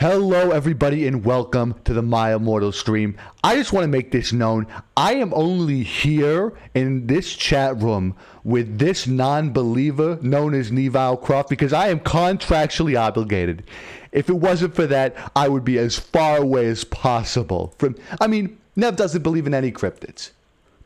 Hello, everybody, and welcome to the My Immortal stream. I just want to make this known. I am only here in this chat room with this non-believer known as Neval Croft because I am contractually obligated. If it wasn't for that, I would be as far away as possible from... Nev doesn't believe in any cryptids.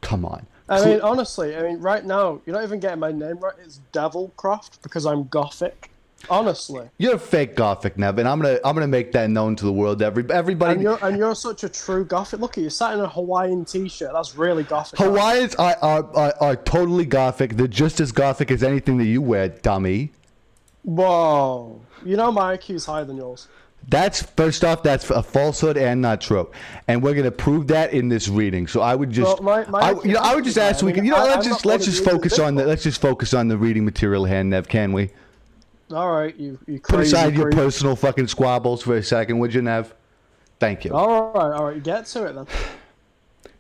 Come on. Honestly, right now, you're not even getting my name right. It's Devilcroft because I'm Gothic. Honestly, you're a fake Gothic, Nev, and I'm gonna make that known to the world. Everybody, and you're such a true Gothic. Look at you, sat in a Hawaiian t-shirt. That's really Gothic. Hawaiians are totally Gothic. They're just as Gothic as anything that you wear, dummy. Whoa, you know my IQ's higher than yours. First off, that's a falsehood and not true, and we're gonna prove that in this reading. So I would just, I would just ask. Let's just focus on the reading material here, Nev. Can we? All right, you crazy. Put aside your personal fucking squabbles for a second, would you, Nev? Thank you. All right, get to it then.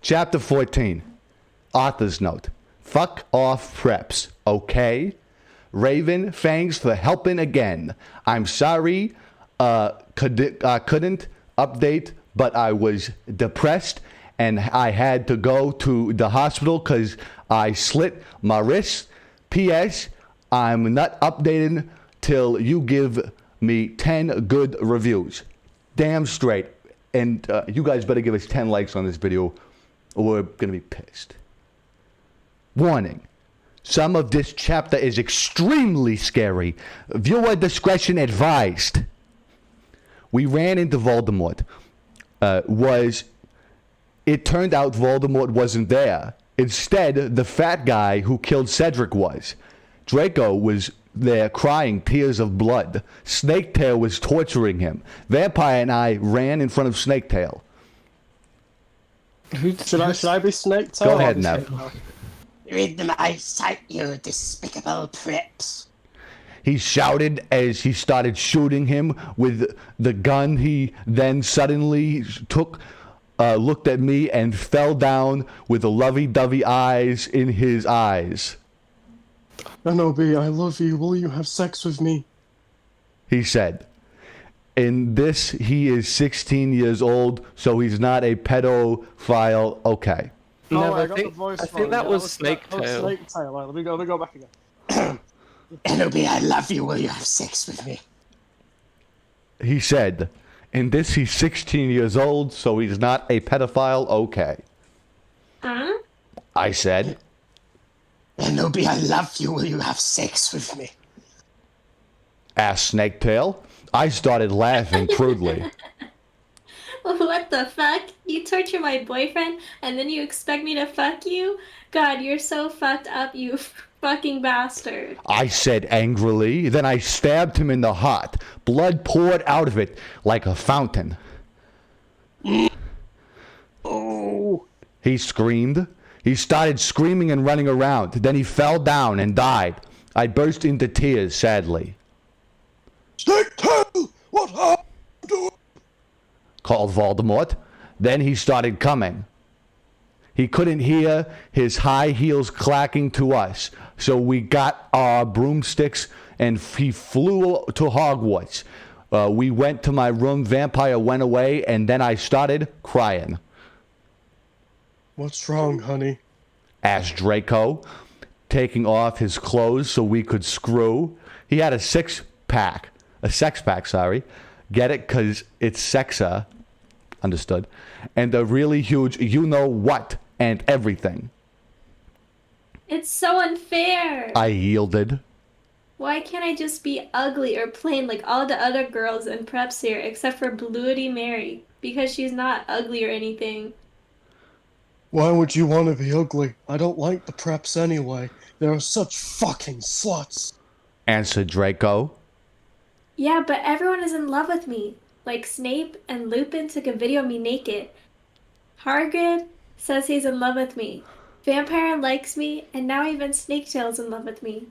Chapter 14. Author's note. Fuck off preps, okay? Raven, thanks for helping again. I'm sorry, couldn't update, but I was depressed and I had to go to the hospital because I slit my wrist. P.S. I'm not updating till you give me 10 good reviews. Damn straight. And you guys better give us 10 likes on this video or we're going to be pissed. Warning. Some of this chapter is extremely scary. Viewer discretion advised. We ran into Voldemort. It turned out Voldemort wasn't there. Instead, the fat guy who killed Cedric was. Draco was there crying tears of blood. Snaketail was torturing him. Vampire and I ran in front of Snaketail. Should I be Snaketail? Go ahead, Nev. Rid my sight, you despicable prips. He shouted as he started shooting him with the gun. He then suddenly looked at me and fell down with the lovey-dovey eyes in his eyes. N.O.B., I love you. Will you have sex with me? He said. In this, he is 16 years old, so he's not a pedophile. Okay. I got the voice wrong. I think that was Snaketail. Snaketail. Right, let me go back again. N.O.B., I love you. Will you have sex with me? He said. In this, he's 16 years old, so he's not a pedophile. Okay. I said. N.O.B., I love you. Will you have sex with me? Asked Snaketail. I started laughing crudely. What the fuck? You torture my boyfriend and then you expect me to fuck you? God, you're so fucked up, you fucking bastard. I said angrily. Then I stabbed him in the heart. Blood poured out of it like a fountain. Oh! He screamed. He started screaming and running around. Then he fell down and died. I burst into tears sadly. Snaketail! What happened to him? Called Voldemort. Then he started coming. He couldn't hear his high heels clacking to us, so we got our broomsticks and he flew to Hogwarts. We went to my room, Vampire went away, and then I started crying. What's wrong, honey? Asked Draco, taking off his clothes so we could screw. He had a six-pack. A sex-pack, sorry. Get it? Because it's sexa. Understood. And a really huge you-know-what and everything. It's so unfair. I yielded. Why can't I just be ugly or plain like all the other girls in preps here except for Bloody Mary? Because she's not ugly or anything. Why would you want to be ugly? I don't like the preps anyway. They're such fucking sluts. Answered Draco. Yeah, but everyone is in love with me. Like Snape and Lupin took a video of me naked. Hagrid says he's in love with me. Vampire likes me, and now even Snaketail's in love with me.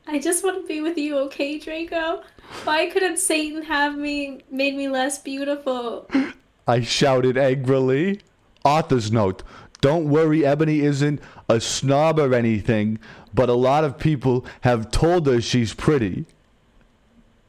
I just want to be with you, okay, Draco? Why couldn't Satan have made me less beautiful? I shouted angrily. Author's note. Don't worry, Ebony isn't a snob or anything, but a lot of people have told her she's pretty.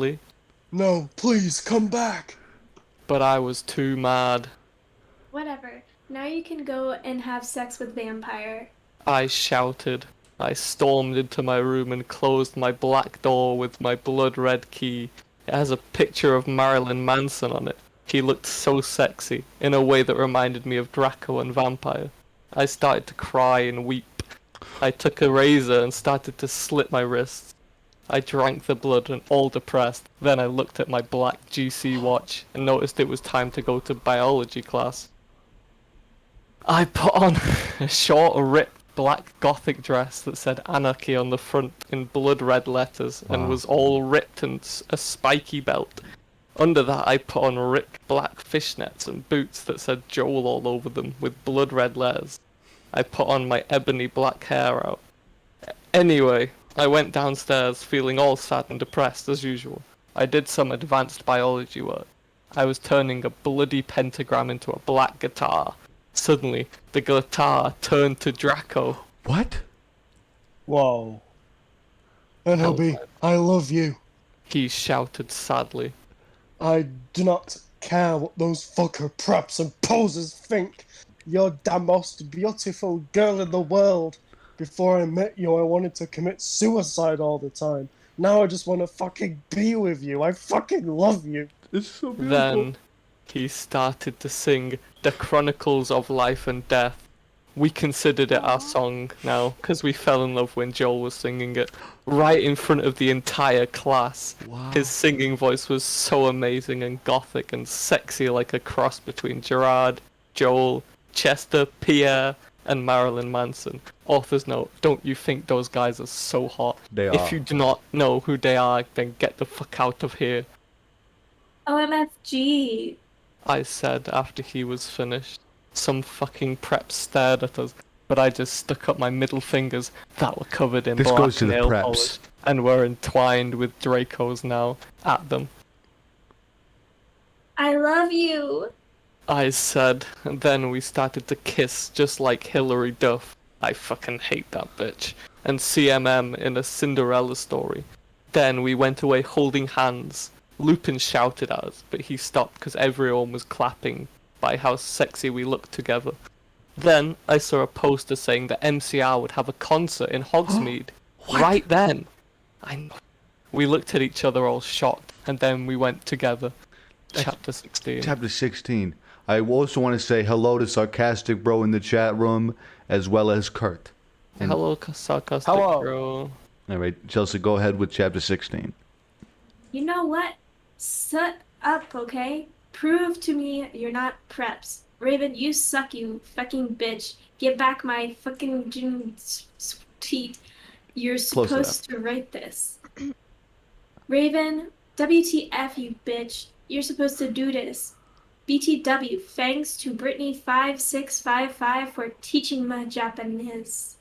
sadly, No, please, come back. but I was too mad. Whatever. Now you can go and have sex with Vampire. I shouted. I stormed into my room and closed my black door with my blood red key. It has a picture of Marilyn Manson on it. He looked so sexy, in a way that reminded me of Draco and Vampire. I started to cry and weep. I took a razor and started to slit my wrists. I drank the blood and all depressed. Then I looked at my black GC watch and noticed it was time to go to biology class. I put on a short, ripped black gothic dress that said anarchy on the front in blood red letters and was all ripped and a spiky belt. Under that I put on ripped black fishnets and boots that said Joel all over them with blood red letters. I put on my ebony black hair out. Anyway, I went downstairs feeling all sad and depressed as usual. I did some advanced biology work. I was turning a bloody pentagram into a black guitar. Suddenly, the guitar turned to Draco. What? Whoa. NLB, I love you. He shouted sadly. I do not care what those fucker preps and posers think. You're the most beautiful girl in the world. Before I met you, I wanted to commit suicide all the time. Now I just want to fucking be with you. I fucking love you. It's so beautiful. Then he started to sing The Chronicles of Life and Death. We considered it our song now, because we fell in love when Joel was singing it, right in front of the entire class. Wow. His singing voice was so amazing and gothic and sexy, like a cross between Gerard, Joel, Chester, Pierre, and Marilyn Manson. Author's note, don't you think those guys are so hot? They are. If you do not know who they are, then get the fuck out of here, OMFG. I said after he was finished. Some fucking prep stared at us, but I just stuck up my middle fingers that were covered in This black goes to the nail preps. polish and were entwined with Dracos now at them. I love you. I said, and then we started to kiss just like Hilary Duff. I fucking hate that bitch. And CMM in a Cinderella story. Then we went away holding hands. Lupin shouted at us, but he stopped because everyone was clapping by how sexy we looked together. Then I saw a poster saying that MCR would have a concert in Hogsmeade. Right then. I know. We looked at each other all shocked, and then we went together. Chapter 16. Chapter 16. I also want to say hello to Sarcastic Bro in the chat room, as well as Kurt. And- Hello, sarcastic Hello. bro. All right, Chelsea, go ahead with chapter 16. You know what? Shut up, okay? Prove to me you're not preps. Raven, you suck, you fucking bitch. Get back my fucking tweet. You're Close supposed to write this. Raven, WTF, you bitch. You're supposed to do this. BTW, thanks to Brittany5655 for teaching me Japanese.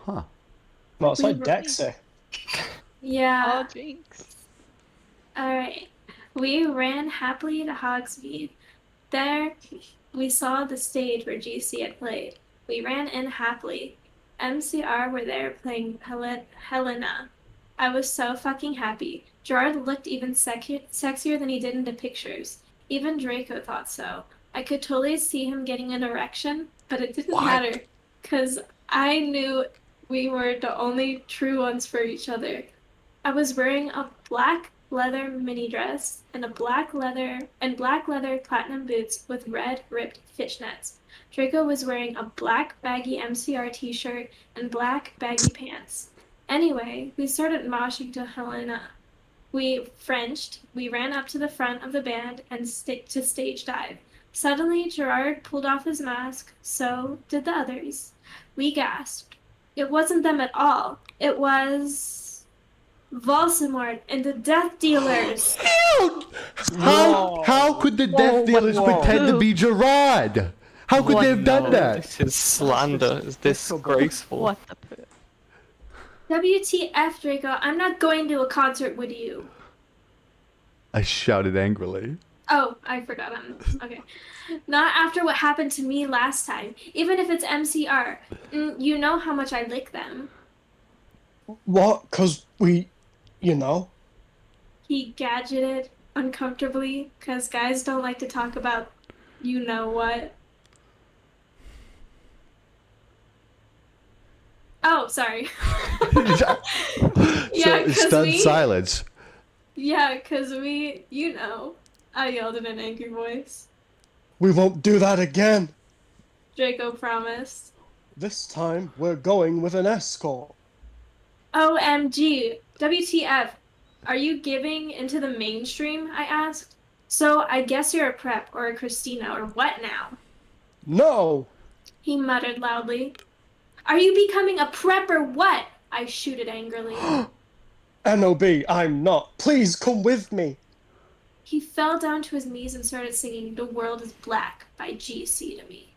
Huh. No, it's like We- Dexter. Yeah. Oh, jinx. Alright. We ran happily to Hogsmeade. There, we saw the stage where GC had played. We ran in happily. MCR were there playing Helena. I was so fucking happy. Gerard looked even sexier than he did in the pictures. Even Draco thought so. I could totally see him getting an erection, but it didn't matter, because I knew we were the only true ones for each other. I was wearing a black leather mini dress and black leather platinum boots with red ripped fishnets. Draco was wearing a black baggy MCR t-shirt and black baggy pants. Anyway, we started moshing to Helena. We Frenched, we ran up to the front of the band and to stage dive. Suddenly, Gerard pulled off his mask, so did the others. We gasped. It wasn't them at all. It was Voldemort and the Death Dealers. How could the Death Dealers pretend to be Gerard? How could they have done No, that? This is slander. It's disgraceful. What the poo? WTF, Draco, I'm not going to a concert with you. I shouted angrily. Oh, I forgot okay. Not after what happened to me last time. Even if it's MCR. You know how much I lick them. What? 'Cause we, you know. He gadgeted uncomfortably, because guys don't like to talk about you know what. Oh, sorry. Yeah, because Stunned silence. Yeah, because you know. I yelled in an angry voice. We won't do that again. Draco promised. This time, we're going with an escort. OMG. WTF. Are you giving into the mainstream? I asked. So I guess you're a prep or a Christina or what now? No! He muttered loudly. Are you becoming a prep or what? I shooted angrily. NOB, I'm not. Please come with me. He fell down to his knees and started singing The World is Black by GC to me.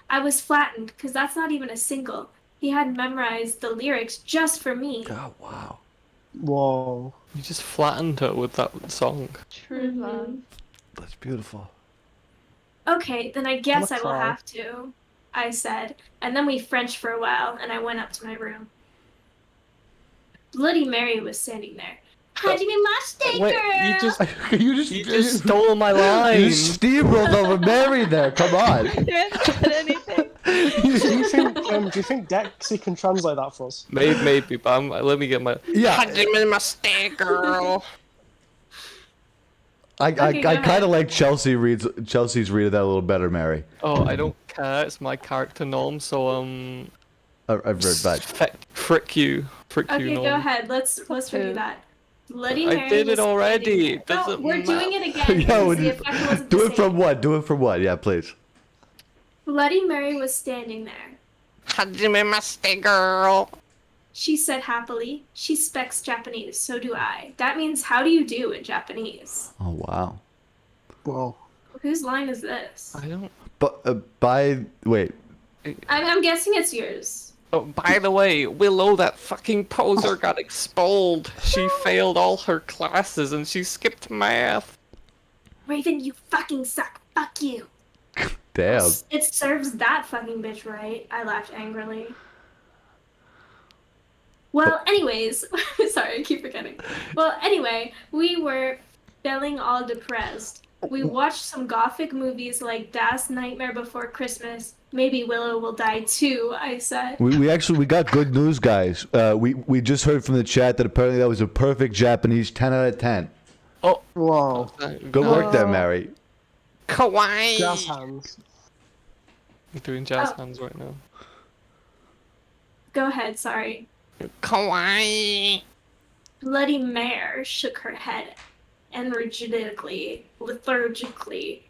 I was flattened because that's not even a single. He had memorized the lyrics just for me. Oh, wow. Whoa. You just flattened her with that song. True love. That's beautiful. Okay, then I guess I will cry. have to, I said, and then we Frenched for a while, and I went up to my room. Bloody Mary was standing there. How'd you be my steak, Wait, girl? you just stole my line. You steamrolled over Mary there. Come on. I didn't get anything. Do you think Dexy can translate that for us? Maybe, but let me get my. Yeah. Hajime mistake, girl. I Okay, go kind ahead. of like Chelsea's read of that a little better, Mary. Oh, I don't care. It's my character norm, so I've read back. Frick you, Okay, norm. go ahead. Let's redo that. Bloody I Mary did was it already. standing there. It doesn't No, we're doing it again. Yo, because the effect wasn't do the it from same. what? Do it from what? Yeah, please. Bloody Mary was standing there. Hajime mistake, girl. She said happily. She speaks Japanese, so do I. That means how do you do in Japanese? Oh wow. Whoa. Whose line is this? I don't. But wait. I'm guessing it's yours. Oh, by the way, Willow, that fucking poser, got expelled. She failed all her classes and she skipped math. Raven, you fucking suck. Fuck you. Damn. It serves that fucking bitch right. I laughed angrily. Well, anyways, sorry, I keep forgetting. Well, anyway, we were feeling all depressed. We watched some gothic movies like Das Nightmare Before Christmas. Maybe Willow will die too, I said. We got good news, guys. We just heard from the chat that apparently that was a perfect Japanese 10 out of 10. Oh, Whoa. Good work there, Mary. Kawaii. Jazz hands. I'm doing jazz Oh. hands right now. Go ahead, sorry. Kawaii. Bloody Mare shook her head energetically, lethargically.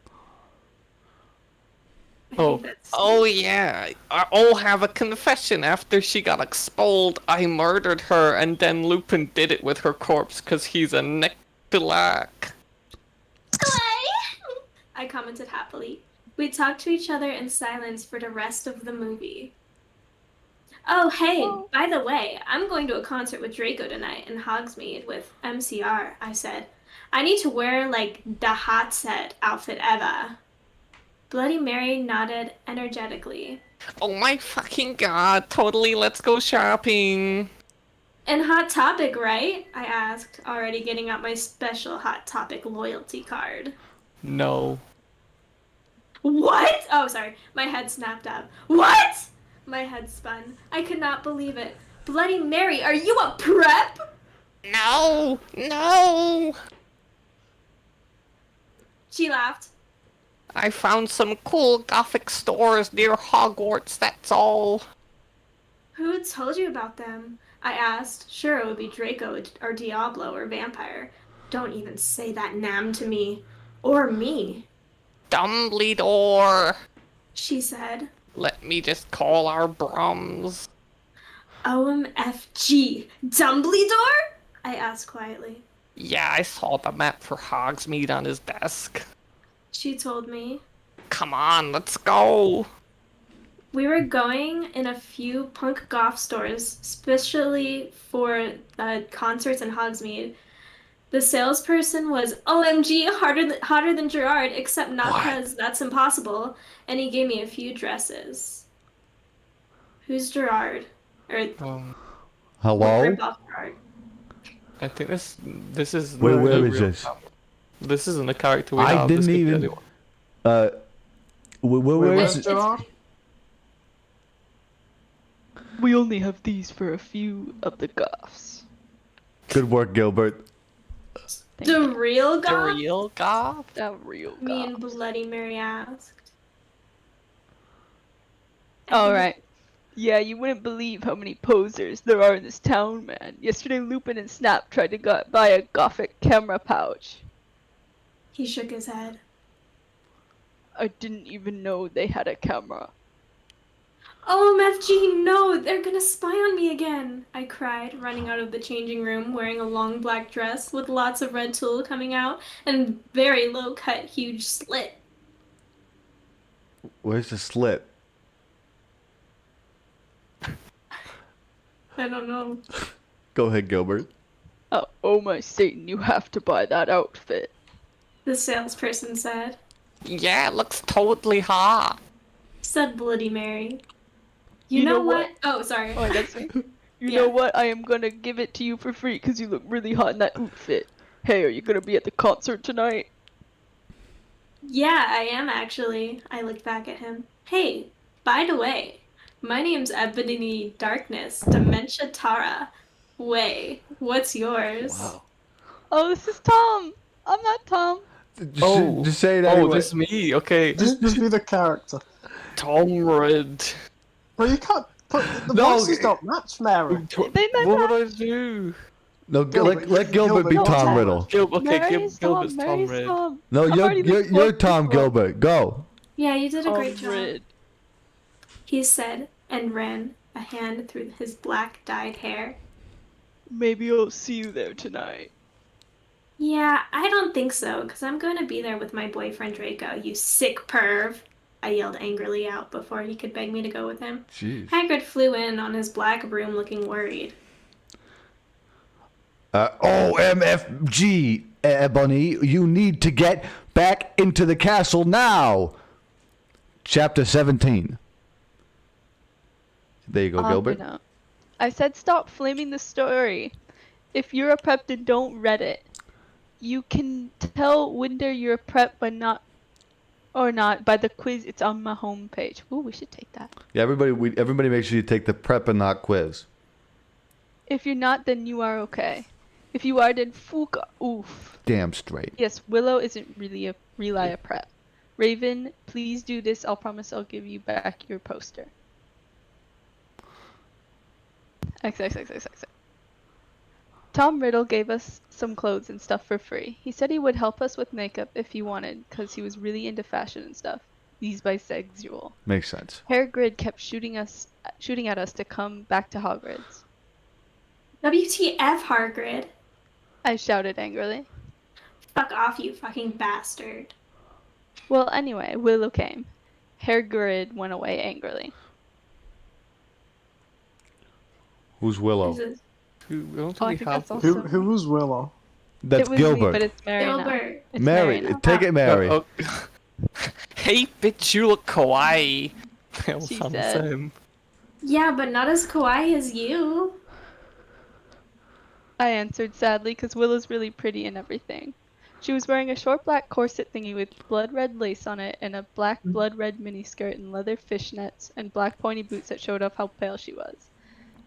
I think that's- Oh yeah. I'll have a confession. After she got expelled, I murdered her, and then Lupin did it with her corpse because he's a nectulac. I commented happily. We talked to each other in silence for the rest of the movie. Oh, hey, by the way, I'm going to a concert with Draco tonight in Hogsmeade with MCR, I said. I need to wear, like, the hot set outfit ever. Bloody Mary nodded energetically. Oh my fucking god, totally, let's go shopping. And Hot Topic, right? I asked, already getting out my special Hot Topic loyalty card. No. What? Oh, sorry. My head snapped up. What? My head spun. I could not believe it. Bloody Mary, are you a prep? No! No! She laughed. I found some cool gothic stores near Hogwarts, that's all. Who told you about them? I asked. Sure, it would be Draco or Diablo or Vampire. Don't even say that nam to me. Or me, Dumbledore. she said. Let Let me just call our Brahms. OMFG. Dumbledore? I asked quietly. Yeah, I saw the map for Hogsmeade on his desk. She told me. Come on, let's go. We were going in a few punk goth stores, especially for concerts in Hogsmeade. The salesperson was OMG hotter than Gerard, except not because that's impossible, and he gave me a few dresses. Who's Gerard? Or Hello? rip-off Gerard? I think this is Wait, the where is real this? map. This isn't a character we I have. This didn't could be even. anyone. Where Where's is it? Gerard? We only have these for a few of the goths. Good work, Gilbert. The real The goth? real goth? The real Me and goths. Bloody Mary asked. Alright. Yeah, you wouldn't believe how many posers there are in this town, man. Yesterday Lupin and Snap tried to buy a gothic camera pouch. He shook his head. I didn't even know they had a camera. OMFG, no! They're gonna spy on me again! I cried, running out of the changing room, wearing a long black dress with lots of red tulle coming out and very low-cut, huge slit. Where's the slit? I don't know. Go ahead, Gilbert. Oh my Satan, you have to buy that outfit. The salesperson said. Yeah, it looks totally hot. Said Bloody Mary. You You know know what? Oh, sorry. Oh, that's me. You Yeah. know what? I am gonna give it to you for free because you look really hot in that outfit. Hey, are you gonna be at the concert tonight? Yeah, I am actually. I looked back at him. Hey, by the way, my name's Ebony Darkness, Dementia Tara. Way, what's yours? Oh, this is Tom. I'm not Tom. Just say it Oh, anyway. this is me. Okay. Just be the character. Tom Red. Well, you can't put the No, voices don't match, Mary. What They don't would I do? No, let Gilbert be Gilbert, Tom Tom. Riddle. Mary's Gilbert's Tom Mary's Red. Tom. No, I'm already you're looking Tom for- Gilbert. Go. Yeah, you did a great Tom job. Red. He said, and ran a hand through his black dyed hair. Maybe I'll see you there tonight. Yeah, I don't think so, because I'm going to be there with my boyfriend Draco, you sick perv. I yelled angrily out before he could beg me to go with him. Jeez. Hagrid flew in on his black broom looking worried. OMFG, Ebony, you need to get back into the castle now. Chapter 17. There you go, Gilbert. You know. I said stop flaming the story. If you're a prep, then don't read it. You can tell whether you're a prep by not by the quiz. It's on my homepage. Ooh, we should take that. Yeah, everybody make sure you take the prep and not quiz. If you're not, then you are okay. If you are, then fuka oof. Damn straight. Yes, Willow isn't really a prep. Raven, please do this. I'll promise I'll give you back your poster. XXXXX. Tom Riddle gave us some clothes and stuff for free. He said he would help us with makeup if he wanted, because he was really into fashion and stuff. He's bisexual. Makes sense. Hagrid kept shooting at us to come back to Hogwarts. WTF, Hagrid? I shouted angrily. Fuck off, you fucking bastard. Well, anyway, Willow came. Hagrid went away angrily. Who's Willow? This is We don't Oh, I really think have. that's Who awesome. who was Willow? That's it was Gilbert. me, but it's Mary now. Gilbert. It's Mary, now. take it, Mary. Oh, hey, bitch, you look kawaii. They all She sound the said. same. Yeah, but not as kawaii as you. I answered sadly because Willow's really pretty and everything. She was wearing a short black corset thingy with blood red lace on it and a black blood red miniskirt and leather fishnets and black pointy boots that showed off how pale she was.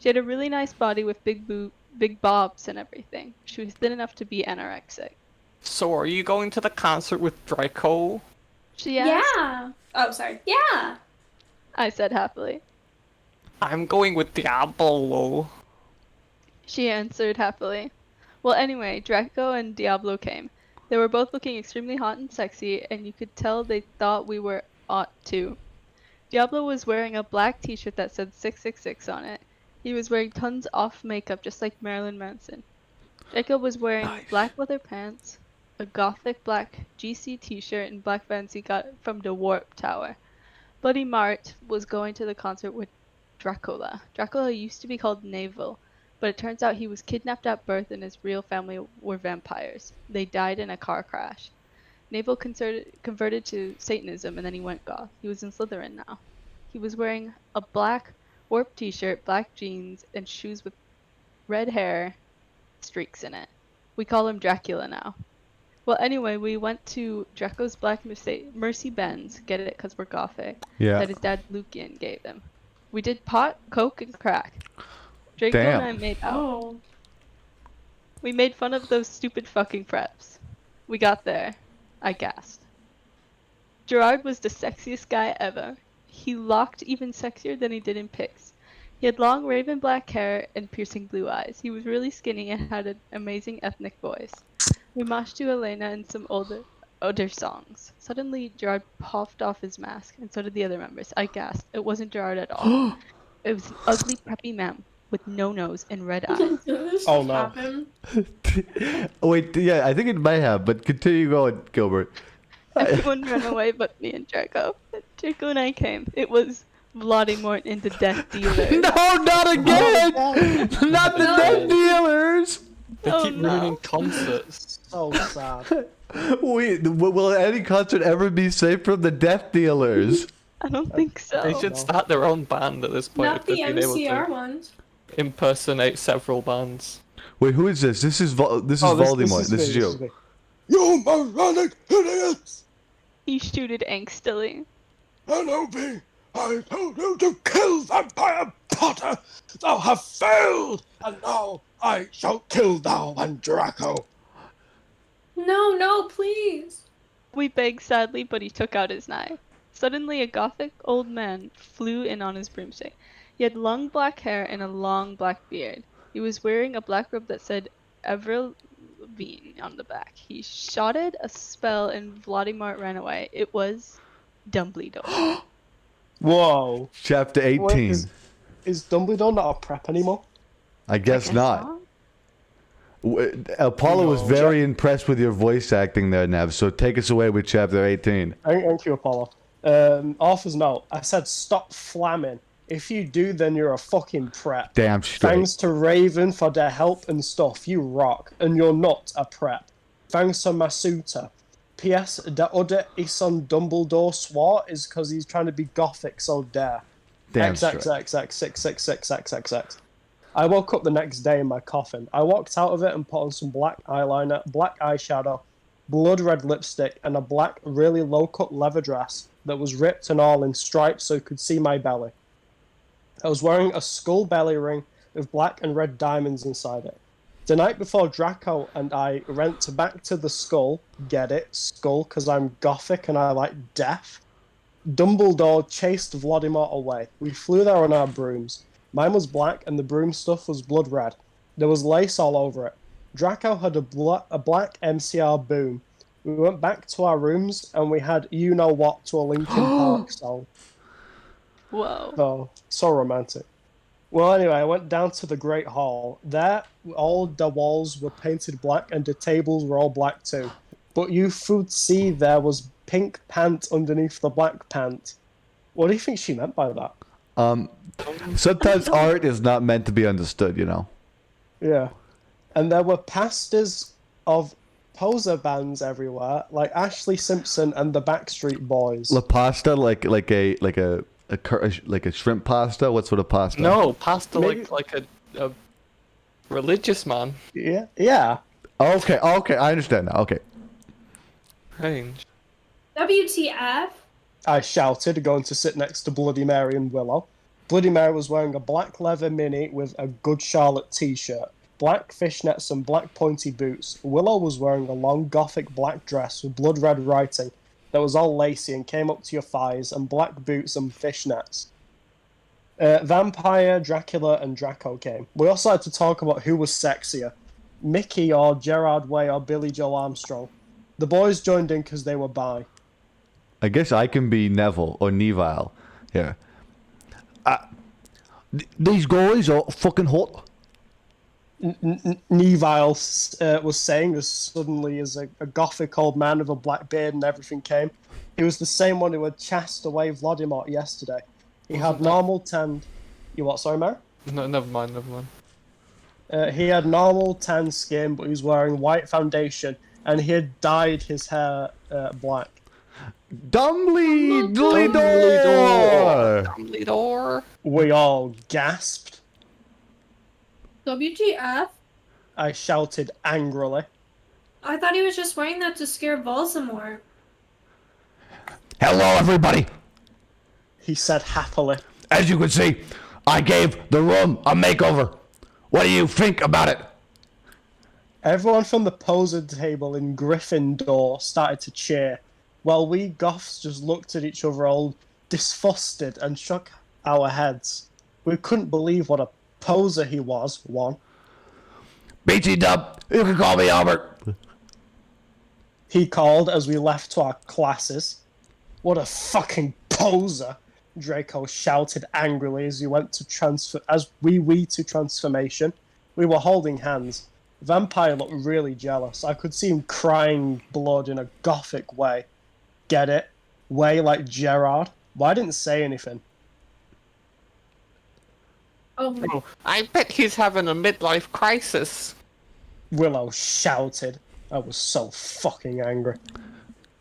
She had a really nice body with big bobs and everything. She was thin enough to be anorexic. So, are you going to the concert with Draco? She asked. Yeah. Oh, sorry. Yeah. I said happily. I'm going with Diablo. She answered happily. Well, anyway, Draco and Diablo came. They were both looking extremely hot and sexy, and you could tell they thought we were ought too. Diablo was wearing a black t-shirt that said 666 on it. He was wearing tons off makeup just like Marilyn Manson. Draco was wearing black leather pants, a gothic black GC t-shirt, and black Vans he got from the Warp Tower. Bloody Mart was going to the concert with Dracula. Dracula used to be called Navel, but it turns out he was kidnapped at birth and his real family were vampires. They died in a car crash. Navel converted to Satanism and then he went goth. He was in Slytherin now. He was wearing a black Warp t-shirt, black jeans, and shoes with red hair, streaks in it. We call him Dracula now. Well, anyway, we went to Draco's Black Mercy Benz, get it because we're gothic, that his dad Lucian gave them. We did pot, coke, and crack. Draco and I made out. Oh. We made fun of those stupid fucking preps. We got there. I gasped. Gerard was the sexiest guy ever. He locked even sexier than he did in pics. He had long raven black hair and piercing blue eyes. He was really skinny and had an amazing ethnic voice. We moshed to Elena and some older songs. Suddenly, Gerard puffed off his mask, and so did the other members. I gasped. It wasn't Gerard at all. It was an ugly, preppy man with no nose and red eyes. Oh no. Happen? Wait, yeah, I think it might have, but continue going, Gilbert. Everyone ran away but me and Draco. Draco and I came. It was Voldemort and the Death Dealer. No, not again! Not the death dealers! They Oh, keep no. ruining concerts. So sad. Wait, will any concert ever be safe from the death dealers? I don't think so. They should start their own band at this point. Not if the they've been able MCR to ones. impersonate several bands. Wait, who is this? This is Voldemort. This is you. You moronic idiots! He shooted angstily. Kenobi, I told you to kill Vampire Potter! Thou have failed! And now I shall kill thou and Draco! No, please. We begged sadly, but he took out his knife. Suddenly, a gothic old man flew in on his broomstick. He had long black hair and a long black beard. He was wearing a black robe that said Everlevine on the back. He shouted a spell and Voldemort ran away. It was Dumbledore. Whoa. Chapter 18. Wait, is Dumbledore not a prep anymore? I guess not. Apollo was very impressed with your voice acting there, Nev, so take us away with chapter 18. Thank you, Apollo. Author's note. I said stop flamming. If you do, then you're a fucking prep. Damn straight. Thanks to Raven for their help and stuff. You rock, and you're not a prep. Thanks to Masuta. P.S. The other Ison Dumbledore swore is because he's trying to be gothic, so dare. Damn straight. XXXXXXXXXX. I woke up the next day in my coffin. I walked out of it and put on some black eyeliner, black eyeshadow, blood red lipstick, and a black, really low-cut leather dress that was ripped and all in stripes so you could see my belly. I was wearing a skull belly ring with black and red diamonds inside it. The night before, Draco and I went back to the skull, get it, skull, because I'm gothic and I like death. Dumbledore chased Voldemort away. We flew there on our brooms. Mine was black and the broom stuff was blood red. There was lace all over it. Draco had a black MCR boom. We went back to our rooms and we had You Know What to a Linkin Park song. Whoa. Oh, so romantic. Well, anyway, I went down to the Great Hall. There, all the walls were painted black and the tables were all black too. But you could see there was pink pant underneath the black pant. What do you think she meant by that? Sometimes art is not meant to be understood, you know. Yeah. And there were pastors of poser bands everywhere, like Ashley Simpson and the Backstreet Boys. La pasta, like a shrimp pasta. What sort of pasta? No, pasta Maybe- like a religious man. Yeah. Yeah. Okay, I understand now. Okay. Strange. WTF? I shouted, going to sit next to Bloody Mary and Willow. Bloody Mary was wearing a black leather mini with a Good Charlotte t-shirt, black fishnets and black pointy boots. Willow was wearing a long gothic black dress with blood red writing that was all lacy and came up to your thighs, and black boots and fishnets. Vampire, Dracula, and Draco came. We also had to talk about who was sexier, Mickey or Gerard Way or Billy Joe Armstrong. The boys joined in because they were bi. I guess I can be Neville or Neville. here. These guys are fucking hot. Neville was saying as suddenly as a gothic old man with a black beard and everything came. He was the same one who had chased away Vladimir yesterday. He had normal tanned... You what, sorry, Mary? No, never mind. He had normal tan skin, but he was wearing white foundation, and he had dyed his hair black. Dumbledore! We all gasped. WTF? I shouted angrily. I thought he was just wearing that to scare Voldemort. Hello, everybody. He said happily. As you can see, I gave the room a makeover. What do you think about it? Everyone from the poser table in Gryffindor started to cheer, while we goths just looked at each other all disgusted and shook our heads. We couldn't believe what a poser he was, one. BT Dub, you can call me Albert. He called as we left to our classes. What a fucking poser, Draco shouted angrily as we went to transformation. We were holding hands. Vampire looked really jealous. I could see him crying blood in a gothic way. Get it? Way like Gerard. Well, I didn't say anything. Oh, I bet he's having a midlife crisis. Willow shouted. I was so fucking angry.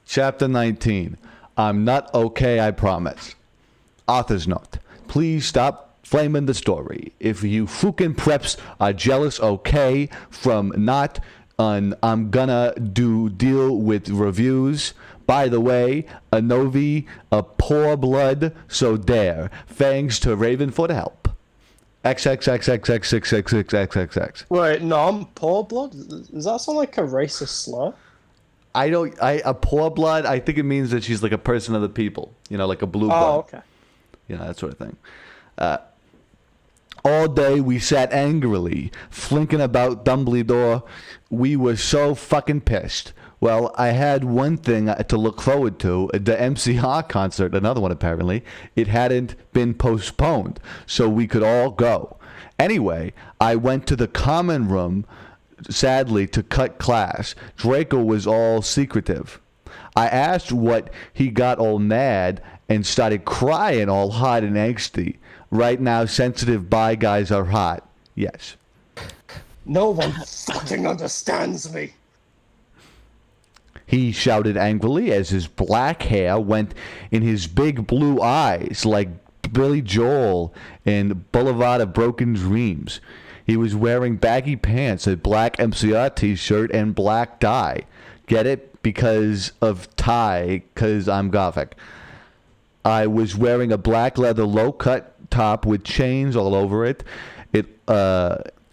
Chapter 19. I'm not okay, I promise. Author's note. Please stop flaming the story. If you fucking preps are jealous, okay, from not on I'm gonna deal with reviews. By the way, a Novi, a poor blood, so dare. Thanks to Raven for the help. XXXXXXXXXXX. Wait, no, I'm poor blood? Does that sound like a racist slur? A poor blood, I think it means that she's like a person of the people. You know, like a blue blood. Oh, okay. You know, that sort of thing. All day we sat angrily, flinking about Dumbledore. We were so fucking pissed. Well, I had one thing to look forward to, the MCR concert, another one apparently. It hadn't been postponed, so we could all go. Anyway, I went to the common room, sadly, to cut class. Draco was all secretive. I asked what he got all mad and started crying all hot and angsty. Right now, sensitive bi guys are hot. Yes. No one fucking understands me. He shouted angrily as his black hair went in his big blue eyes like Billy Joel in Boulevard of Broken Dreams. He was wearing baggy pants, a black MCR t-shirt, and black tie. Get it? Because of tie, because I'm gothic. I was wearing a black leather low-cut top with chains all over it.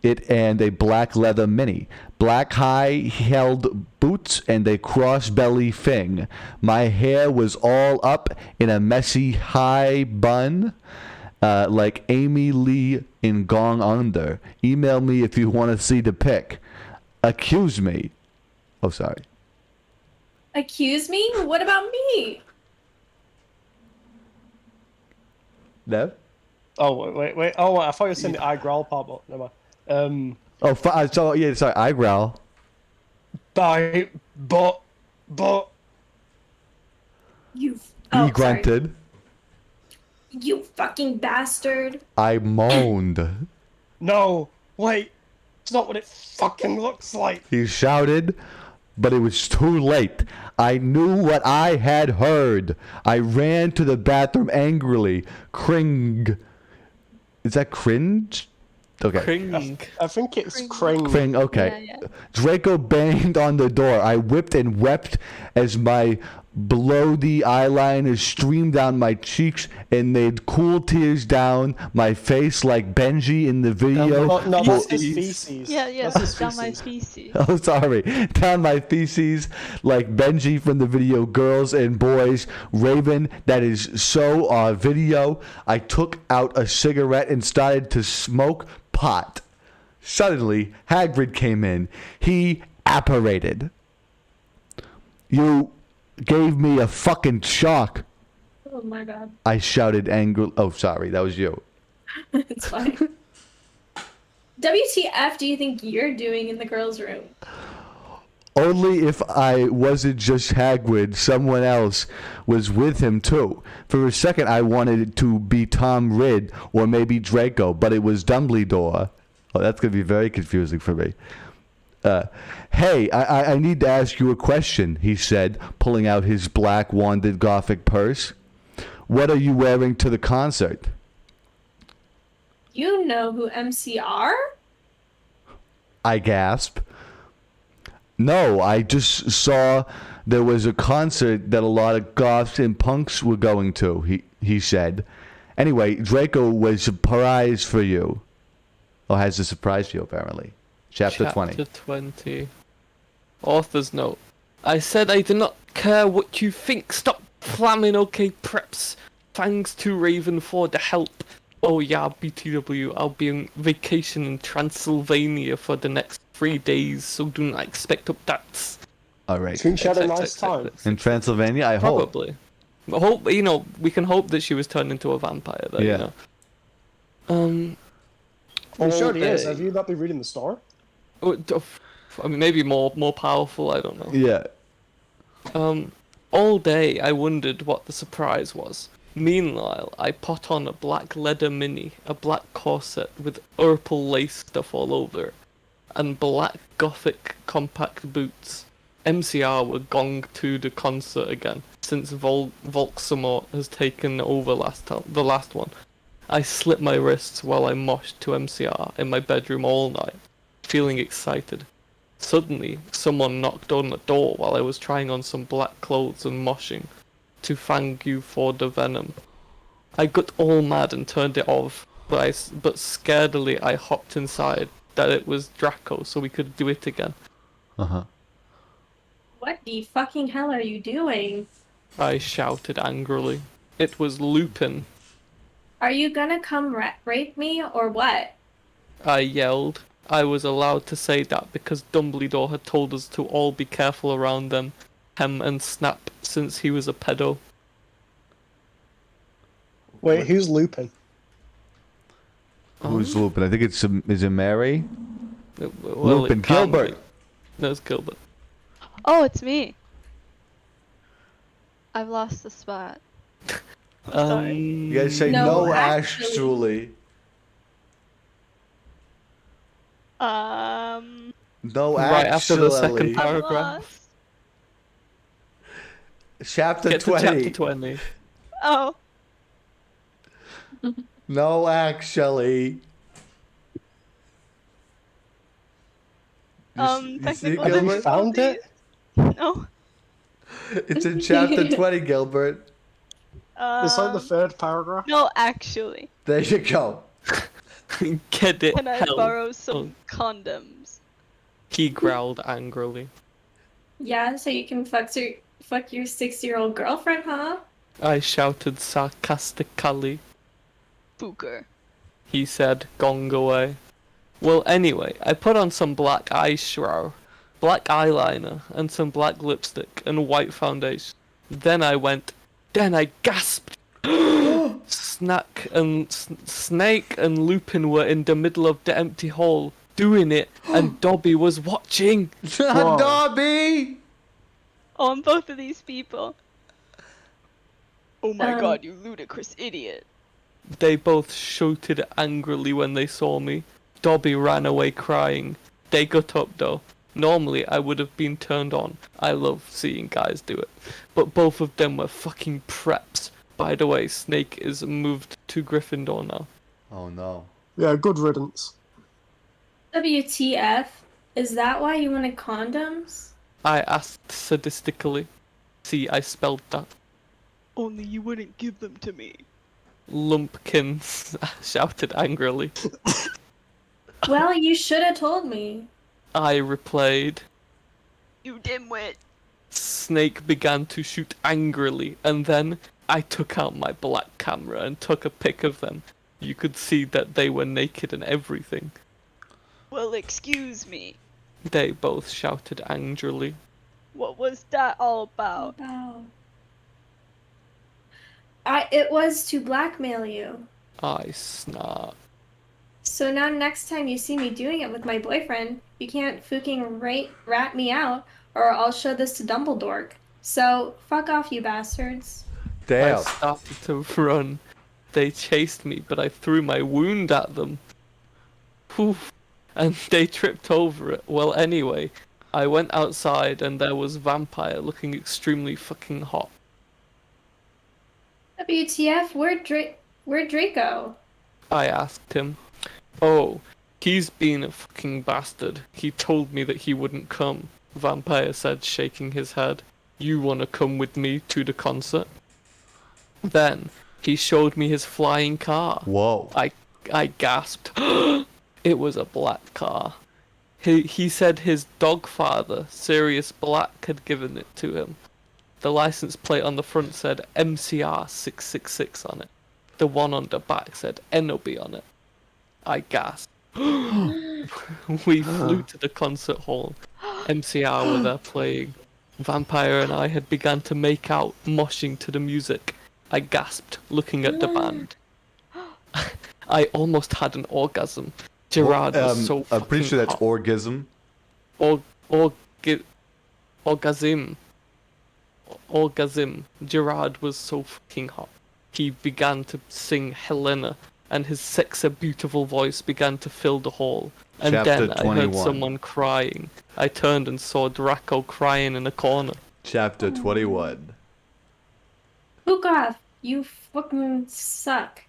It and a black leather mini. Black high-held boots and a cross-belly thing. My hair was all up in a messy high bun, like Amy Lee in Gone Under. Email me if you want to see the pic. Accuse me. Oh, sorry. accuse me? What about me? No? Oh, wait. Oh, I thought you were saying the I growl part, but never mind. Sorry, I growl. But... You. He grunted. Sorry. You fucking bastard. I moaned. No, wait. It's not what it fucking looks like. He shouted, but it was too late. I knew what I had heard. I ran to the bathroom angrily. Cring. Is that cringe? Okay. Cring. I think it's Kring. Cring, okay. Yeah. Draco banged on the door. I whipped and wept as my below the eyeliner streamed down my cheeks and made cool tears down my face like Benji in the video. No, that's his feces. Yeah, That's his down my feces. feces. Oh, sorry. Down my feces like Benji from the video Girls and Boys. Raven, that is so our video. I took out a cigarette and started to smoke pot. Suddenly, Hagrid came in. He apparated. You gave me a fucking shock. Oh my god. I shouted angrily. Oh, sorry, that was you. It's fine. WTF do you think you're doing in the girls' room? Only if I wasn't just Hagrid, someone else was with him too. For a second, I wanted it to be Tom Ridd or maybe Draco, but it was Dumbledore. Oh, that's going to be very confusing for me. Hey, I need to ask you a question, he said, pulling out his black wanded Gothic purse. What are you wearing to the concert? You know who MCR? I gasped. No, I just saw there was a concert that a lot of goths and punks were going to, he said. Anyway, Draco was surprised for you. Or has a surprise for you, apparently. Chapter 20. Chapter 20. Author's note. I said I do not care what you think. Stop flamming, okay, preps. Thanks to Raven for the help. Oh yeah, BTW, I'll be on vacation in Transylvania for the next 3 days, so do not expect updates. All right. Think she had a nice time. In Transylvania, I hope. Probably. But hope, we can hope that she was turned into a vampire there, Yeah. I'm all sure he is. day. Have you not been reading the story? I mean, maybe more powerful, I don't know. Yeah. All day I wondered what the surprise was. Meanwhile, I put on a black leather mini, a black corset with purple lace stuff all over, and black gothic compact boots. MCR were gong to the concert again, since Volxamort has taken over the last one. I slit my wrists while I moshed to MCR in my bedroom all night, feeling excited. Suddenly, someone knocked on the door while I was trying on some black clothes and moshing. To thank you for the venom. I got all mad and turned it off, but scaredly I hopped inside that it was Draco so we could do it again. Uh-huh. What the fucking hell are you doing? I shouted angrily. It was Lupin. Are you gonna come rape me or what? I yelled. I was allowed to say that because Dumbledore had told us to all be careful around them, Hem and Snap, since he was a pedo. Wait, who's Lupin? Who's Lupin? I think is it Mary? Well, Lupin it can't Gilbert. be. No, it's Gilbert. Oh, it's me. I've lost the spot. Sorry. You guys say No, no, actually. actually. No, Right after the second actually. part. I'm Paragraph. lost. Chapter Get to 20. chapter 20. Oh, No, actually. You see technical it, Have you Gilbert? found it? no. It's in chapter 20, Gilbert. It's like the third paragraph. No, actually. There you go. Get it, Can I hell. borrow some condoms? He growled angrily. Yeah, so you can fuck your 6-year-old girlfriend, huh? I shouted sarcastically. Booker. He said, gong away. Well, anyway, I put on some black eyeshadow, black eyeliner, and some black lipstick and white foundation. Then I gasped. Snake and Lupin were in the middle of the empty hall, doing it, and Dobby was watching. Dobby! On both of these people. Oh my Um, god, you ludicrous idiot. They both shouted angrily when they saw me. Dobby ran away crying. They got up though. Normally I would have been turned on. I love seeing guys do it. But both of them were fucking preps. By the way, Snake is moved to Gryffindor now. Oh no. Yeah, good riddance. WTF? Is that why you wanted condoms? I asked sadistically. See, I spelled that. Only you wouldn't give them to me. Lumpkins shouted angrily. Well, you should have told me. I replied. You dimwit. Snake began to shoot angrily, and then I took out my black camera and took a pic of them. You could see that they were naked and everything. Well, excuse me. They both shouted angrily. What was that all about? Wow. It was to blackmail you. I snap. So now next time you see me doing it with my boyfriend, you can't fucking rat me out, or I'll show this to Dumbledore. So fuck off, you bastards. I Damn. started to run. They chased me, but I threw my wound at them. Poof. And they tripped over it. Well, anyway, I went outside and there was Vampire looking extremely fucking hot. WTF? Where'd Draco? I asked him. Oh, he's been a fucking bastard. He told me that he wouldn't come. Vampire said, shaking his head. You wanna come with me to the concert? Then he showed me his flying car. Whoa. I gasped. It was a black car. He said his dog father, Sirius Black, had given it to him. The license plate on the front said MCR 666 on it. The one on the back said Enobi on it. I gasped. We flew to the concert hall. MCR were there playing. Vampire and I had begun to make out, moshing to the music. I gasped, looking at the band. I almost had an orgasm. Gerard was so fucking I'm pretty sure that's hot. orgasm. Orgasm. Orgasm. Gerard was so fucking hot. He began to sing Helena, and his sexy, beautiful voice began to fill the hall. And Chapter then I heard 21. someone crying. I turned and saw Draco crying in a corner. Chapter 21. Fuck off. You fucking suck.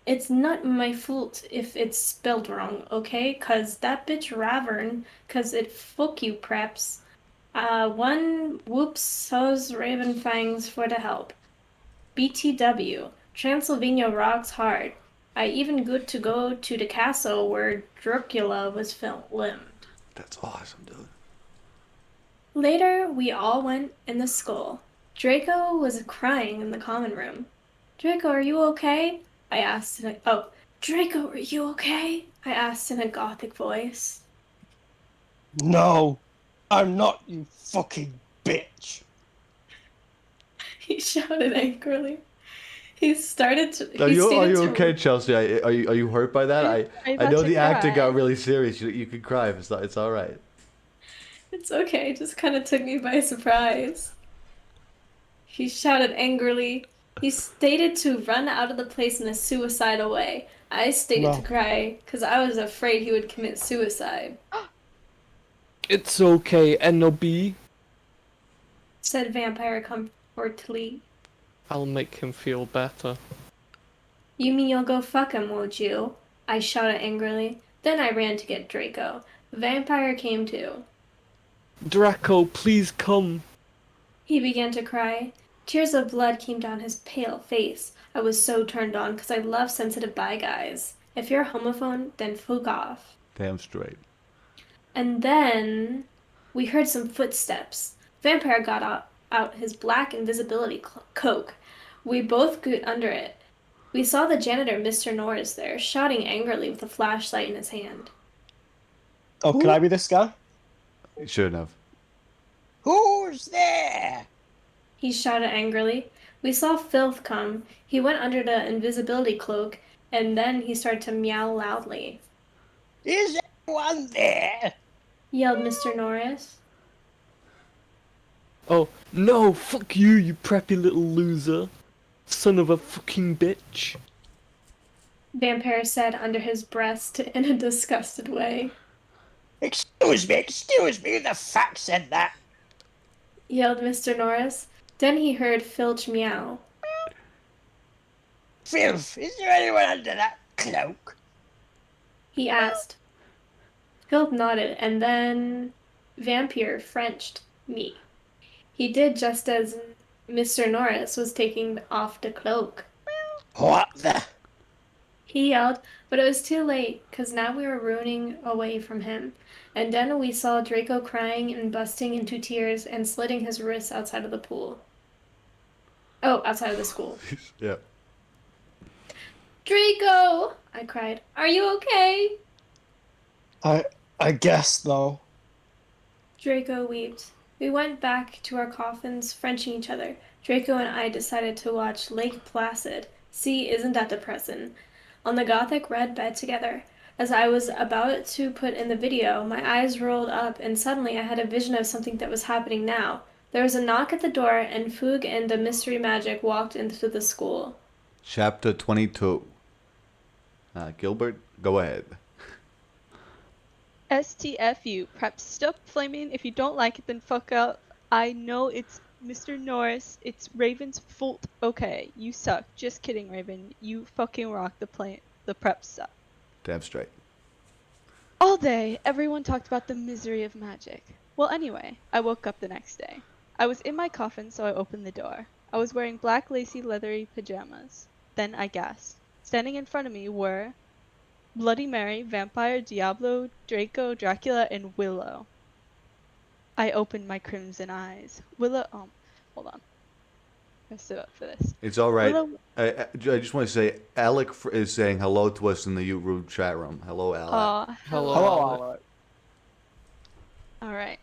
It's not my fault if it's spelled wrong, okay? Cause that bitch Ravern, cause it fuck you preps. One whoops so's Raven Fangs for the help. BTW. Transylvania rocks hard. I even good to go to the castle where Dracula was filmed. That's awesome, dude. Later, we all went in the school. Draco was crying in the common room. Draco, are you okay? I asked Draco, are you okay? I asked in a gothic voice. No, I'm not, you fucking bitch. He shouted angrily. He started to. Are he you stated to- okay, Chelsea? Are you hurt by that? Are you I about know to the actor cry? got really serious. You could cry if it's all right. It's okay, it just kind of took me by surprise. He shouted angrily. He stated to run out of the place in a suicidal way. I stated No. to cry because I was afraid he would commit suicide, It's okay, Enobi. said Vampire comfortably. I'll make him feel better. You mean you'll go fuck him, won't you? I shouted angrily. Then I ran to get Draco. Vampire came too. Draco, please come. He began to cry. Tears of blood came down his pale face. I was so turned on because I love sensitive bi guys. If you're a homophone, then fuck off. Damn straight. And then we heard some footsteps. Vampire got out his black invisibility cloak. We both got under it. We saw the janitor, Mr. Norris, there, shouting angrily with a flashlight in his hand. Oh, can I be this guy? You shouldn't have. Who's there? He shouted angrily. We saw Filth come. He went under the invisibility cloak, and then he started to meow loudly. Is anyone there? Yelled Mr. Norris. Oh, no, fuck you, you preppy little loser. Son of a fucking bitch. Vampire said under his breath in a disgusted way. Excuse me, who the fuck said that? Yelled Mr. Norris. Then he heard Filch meow. Filth, is there anyone under that cloak? He asked. Filch nodded, and then Vampire Frenched me. He did just as Mr. Norris was taking off the cloak. What the? He yelled, but it was too late, because now we were running away from him. And then we saw Draco crying and busting into tears and slitting his wrists outside of the pool. Oh, outside of the school. Yeah. Draco! I cried. Are you okay? I guess, though. Draco wept. We went back to our coffins, Frenching each other. Draco and I decided to watch Lake Placid. See, isn't that depressing? On the gothic red bed together. As I was about to put in the video, my eyes rolled up and suddenly I had a vision of something that was happening now. There was a knock at the door and Foog and the mystery magic walked into the school. Chapter 22. Gilbert, go ahead. STFU. Prep, stop flaming. If you don't like it, then fuck up. I know it's Mr. Norris. It's Raven's fault. Okay, you suck. Just kidding, Raven. You fucking rock the prep suck. Damn straight. All day, everyone talked about the misery of magic. Well, anyway, I woke up the next day. I was in my coffin, so I opened the door. I was wearing black lacy leathery pajamas. Then I gasped. Standing in front of me were Bloody Mary, Vampire, Diablo, Draco, Dracula, and Willow. I opened my crimson eyes. Willow, hold on. I stood up for this. It's all right. Willow, I just want to say, Alec is saying hello to us in the YouTube chat room. Hello, Alec. Hello. Hello, Alec. Alec. Alright.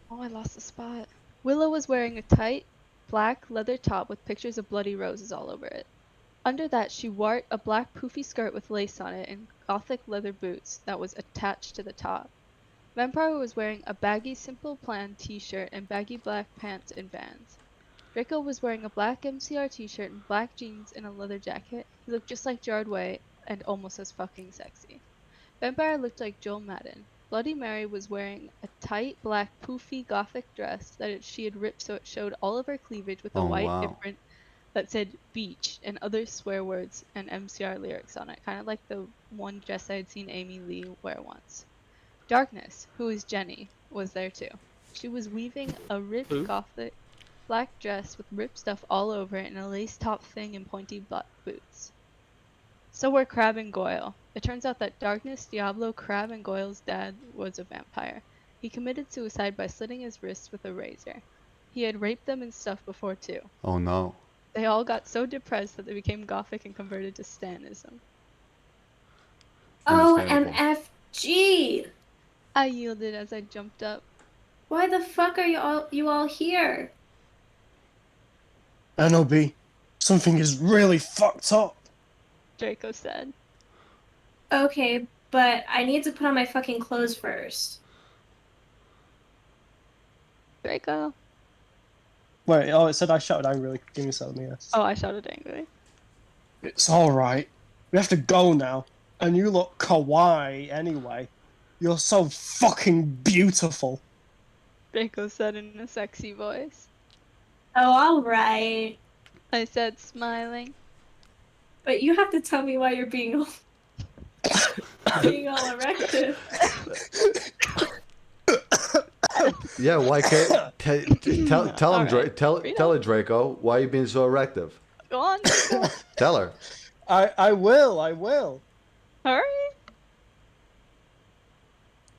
Oh, I lost the spot. Willow was wearing a tight, black leather top with pictures of bloody roses all over it. Under that, she wore a black poofy skirt with lace on it and gothic leather boots that was attached to the top. Vampire was wearing a baggy Simple Plan t-shirt and baggy black pants and Vans. Draco was wearing a black MCR t-shirt and black jeans and a leather jacket. He looked just like Jared Way and almost as fucking sexy. Vampire looked like Joel Madden. Bloody Mary was wearing a tight black poofy gothic dress that she had ripped so it showed all of her cleavage with a white wow. imprint that said beach and other swear words and MCR lyrics on it, kind of like the one dress I had seen Amy Lee wear once. Darkness, who is Jenny, was there too. She was weaving a ripped gothic black dress with ripped stuff all over it and a lace top thing and pointy black boots. So were Crab and Goyle. It turns out that Darkness, Diablo, Crab, and Goyle's dad was a vampire. He committed suicide by slitting his wrists with a razor. He had raped them and stuff before too. Oh no. They all got so depressed that they became gothic and converted to Stanism. Understandable. OMFG! I yielded as I jumped up. Why the fuck are you all here? NOB, something is really fucked up. Draco said. Okay, but I need to put on my fucking clothes first. Draco? Wait, oh, it said I shouted angrily. Give me a second, yes. Oh, I shouted angrily. It's alright. We have to go now. And you look kawaii anyway. You're so fucking beautiful. Draco said in a sexy voice. Oh, alright. I said, smiling. But you have to tell me why you're being all, being all erected. Yeah, why can't tell him, Alright. tell her, Draco, why are you being so erective? Go on, Draco. Tell her. I will. Hurry!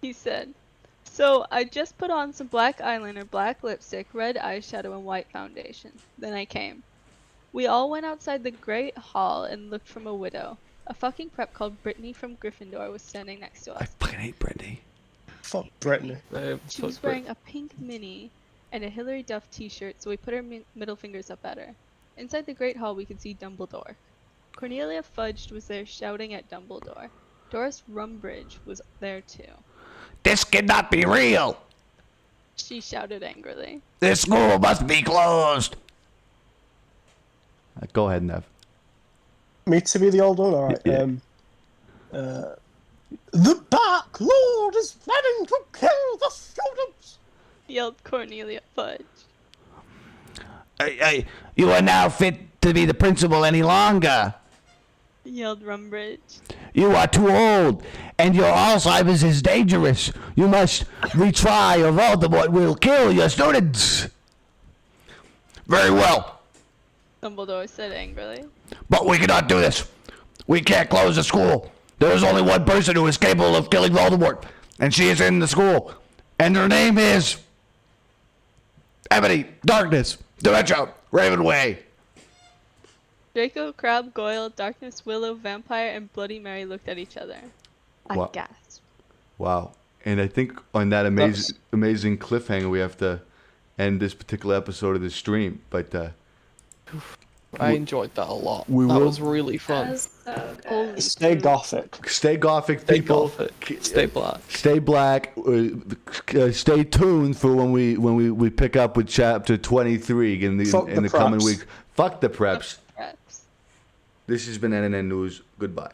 He said. So, I just put on some black eyeliner, black lipstick, red eyeshadow, and white foundation. Then I came. We all went outside the great hall and looked from a window. A fucking prep called Brittany from Gryffindor was standing next to I us. fucking hate Brittany. Fuck Brittany. She was wearing a pink mini and a Hilary Duff t-shirt, so we put our middle fingers up at her. Inside the great hall, we could see Dumbledore. Cornelia Fudge was there shouting at Dumbledore. Doris Rumbridge was there too. This cannot be real. She shouted angrily. This school must be closed. Go ahead, Nev. Me to be the old one? Alright. Yeah. The Dark Lord is planning to kill the students! Yelled Cornelia Fudge. You are now fit to be the principal any longer. Yelled Rumbridge. You are too old, and your Alzheimer's is dangerous. You must retry, or Voldemort will kill your students. Very well, Dumbledore said angrily. but we cannot do this. We can't close the school. There is only one person who is capable of killing Voldemort, and she is in the school. And her name is Ebony, Darkness. Dementia, Ravenway. Draco, Crab, Goyle, Darkness, Willow, Vampire, and Bloody Mary looked at each other. I What? gasped. Wow. And I think on that amazing cliffhanger, we have to end this particular episode of the stream. But I enjoyed that a lot. we That will- was really That fun. was so good. Holy Stay food. gothic. stay gothic, Stay people. gothic. Stay black. Stay black. Stay tuned for when we pick up with chapter 23 in the Fuck the coming preps. week. Fuck the preps. Preps. This has been NNN News. Goodbye.